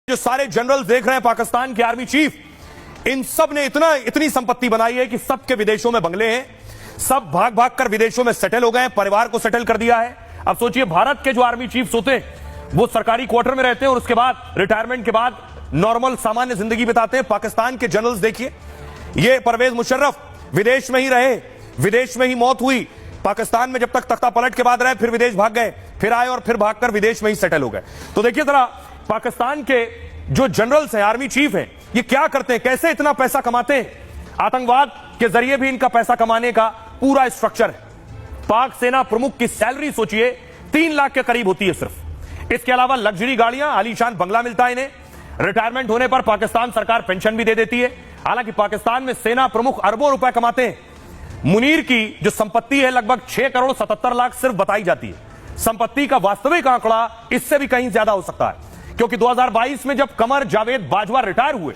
जो सारे जनरल देख रहे हैं, पाकिस्तान के आर्मी चीफ, इन सब ने इतनी संपत्ति बनाई है कि सबके विदेशों में बंगले हैं, सब भाग भाग कर विदेशों में सेटल हो गए हैं, परिवार को सेटल कर दिया है। अब सोचिए, भारत के जो आर्मी चीफ होते हैं वो सरकारी क्वार्टर में रहते हैं और उसके बाद रिटायरमेंट के बाद नॉर्मल सामान्य जिंदगी बिताते हैं। पाकिस्तान के जनरल्स देखिए, ये परवेज मुशर्रफ विदेश में ही रहे, विदेश में ही मौत हुई, पाकिस्तान में जब तक तख्ता पलट के बाद रहे, फिर विदेश भाग गए, फिर आए और फिर भागकर विदेश में ही सेटल हो गए। तो देखिए जरा, पाकिस्तान के जो जनरल्स हैं, आर्मी चीफ हैं, ये क्या करते हैं, कैसे इतना पैसा कमाते हैं। आतंकवाद के जरिए भी इनका पैसा कमाने का पूरा स्ट्रक्चर है। पाक सेना प्रमुख की सैलरी सोचिए 3 लाख के करीब होती है सिर्फ। इसके अलावा लग्जरी गाड़ियां, आलीशान बंगला मिलता है इन्हें। रिटायरमेंट होने पर पाकिस्तान सरकार पेंशन भी दे देती है। हालांकि पाकिस्तान में सेना प्रमुख अरबों रुपए कमाते हैं। मुनीर की जो संपत्ति है लगभग 6 करोड़ 77 लाख सिर्फ बताई जाती है। संपत्ति का वास्तविक आंकड़ा इससे भी कहीं ज्यादा हो सकता है, क्योंकि 2022 में जब कमर जावेद बाजवा रिटायर हुए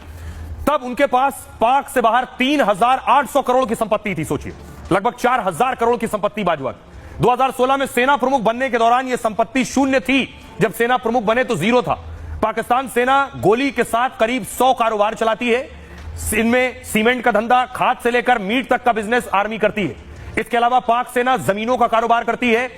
तब उनके पास पाक से बाहर 3,800 करोड़ की संपत्ति थी। सोचिए, लगभग 4,000 करोड़ की संपत्ति बाजवा की। 2016 में सेना प्रमुख बनने के दौरान यह संपत्ति शून्य थी। जब सेना प्रमुख बने तो जीरो था। पाकिस्तान सेना गोली के साथ करीब 100 कारोबार चलाती है। इनमें सीमेंट का धंधा, खाद से लेकर मीट तक का बिजनेस आर्मी करती है। इसके अलावा पाक सेना जमीनों का कारोबार करती है।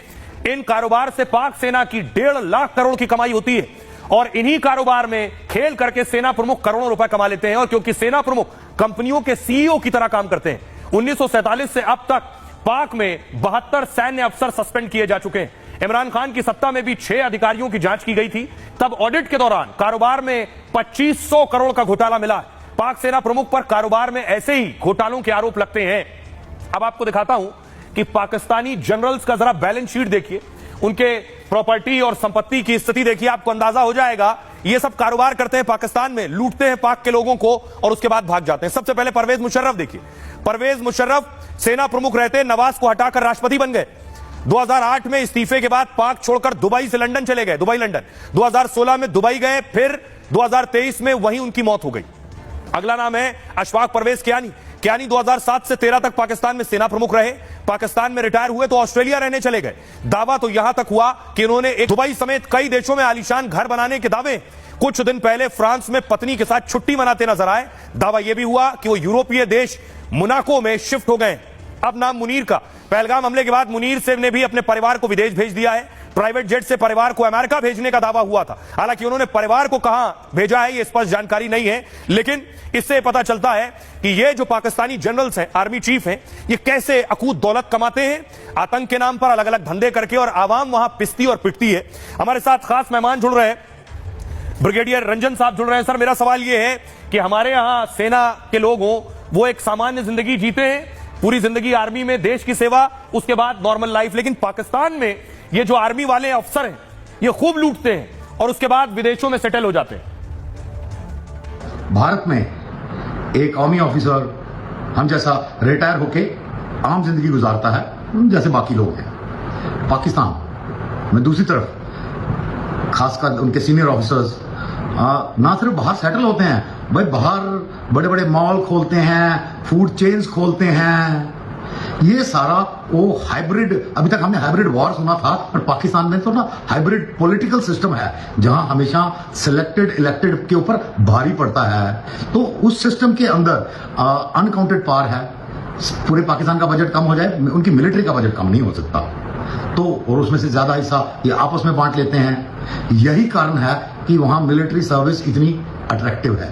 इन कारोबार से पाक सेना की 1.5 लाख करोड़ की कमाई होती है और इन्हीं कारोबार में खेल करके सेना प्रमुख करोड़ों रुपए कमा लेते हैं। और क्योंकि सेना प्रमुख कंपनियों के सीईओ की तरह काम करते हैं, 1947 से अब तक पाक में 72 सैन्य अफसर सस्पेंड किए जा चुके हैं। इमरान खान की सत्ता में भी 6 अधिकारियों की जांच की गई थी। तब ऑडिट के दौरान कारोबार में 2500 करोड़ का घोटाला मिला। पाक सेना प्रमुख पर कारोबार में ऐसे ही घोटालों के आरोप लगते हैं। अब आपको दिखाता हूं कि पाकिस्तानी जनरल्स का जरा बैलेंस शीट देखिए, उनके प्रॉपर्टी और संपत्ति की स्थिति देखिए, आपको अंदाजा हो जाएगा। ये सब कारोबार करते हैं पाकिस्तान में, लूटते हैं पाक के लोगों को और उसके बाद भाग जाते हैं। सबसे पहले परवेज मुशर्रफ देखिए। परवेज मुशर्रफ सेना प्रमुख रहते, नवाज को हटाकर राष्ट्रपति बन गए। 2008 में इस्तीफे के बाद पाक छोड़कर दुबई से लंदन चले गए, दुबई लंदन। 2016 में दुबई गए, फिर 2023 में वहीं उनकी मौत हो गई। अगला नाम है अशफाक परवेज कियानी। कियानी 2007 से 13 तक पाकिस्तान में सेना प्रमुख रहे। पाकिस्तान में रिटायर हुए तो ऑस्ट्रेलिया रहने चले गए। दावा तो यहां तक हुआ कि उन्होंने एक दुबई समेत कई देशों में आलीशान घर बनाने के दावे। कुछ दिन पहले फ्रांस में पत्नी के साथ छुट्टी मनाते नजर आए। दावा यह भी हुआ कि वो यूरोपीय देश मोनाको में शिफ्ट हो गए। अब नाम मुनीर का। पहलगाम हमले के बाद मुनीर से ने भी अपने परिवार को विदेश भेज दिया है। प्राइवेट जेट से परिवार को अमेरिका भेजने का दावा हुआ था। हालांकि उन्होंने परिवार को कहां भेजा है ये स्पष्ट जानकारी नहीं है, लेकिन इससे पता चलता है कि ये जो पाकिस्तानी जनरल्स हैं, आर्मी चीफ हैं, ये कैसे अकूत दौलत कमाते हैं आतंक के नाम पर, अलग अलग धंधे करके, और आवाम वहां पिसती और पिटती है। हमारे साथ खास मेहमान जुड़ रहे हैं, ब्रिगेडियर रंजन साहब जुड़ रहे हैं। सर, मेरा सवाल यह है कि हमारे यहां सेना के लोग हों, वो एक सामान्य जिंदगी जीते हैं, पूरी जिंदगी आर्मी में देश की सेवा, उसके बाद नॉर्मल लाइफ, लेकिन पाकिस्तान में ये जो आर्मी वाले अफसर हैं ये खूब लूटते हैं और उसके बाद विदेशों में सेटल हो जाते हैं। भारत में एक आर्मी ऑफिसर हम जैसा रिटायर होके आम जिंदगी गुजारता है जैसे बाकी लोग हैं। पाकिस्तान में दूसरी तरफ खासकर उनके सीनियर ऑफिसर्स ना सिर्फ बाहर सेटल होते हैं, भाई बाहर बड़े बड़े मॉल खोलते हैं, फूड चेन्स खोलते हैं। ये सारा वो हाइब्रिड, अभी तक हमने हाइब्रिड वॉर सुना था, पर पाकिस्तान में तो ना हाइब्रिड पॉलिटिकल सिस्टम है जहां हमेशा सिलेक्टेड इलेक्टेड के ऊपर भारी पड़ता है। तो उस सिस्टम के अंदर अनकाउंटेड पावर है। पूरे पाकिस्तान का बजट कम हो जाए, उनकी मिलिट्री का बजट कम नहीं हो सकता, तो और उसमें से ज्यादा हिस्सा ये आपस में बांट लेते हैं। यही कारण है कि वहां मिलिट्री सर्विस इतनी अट्रैक्टिव है।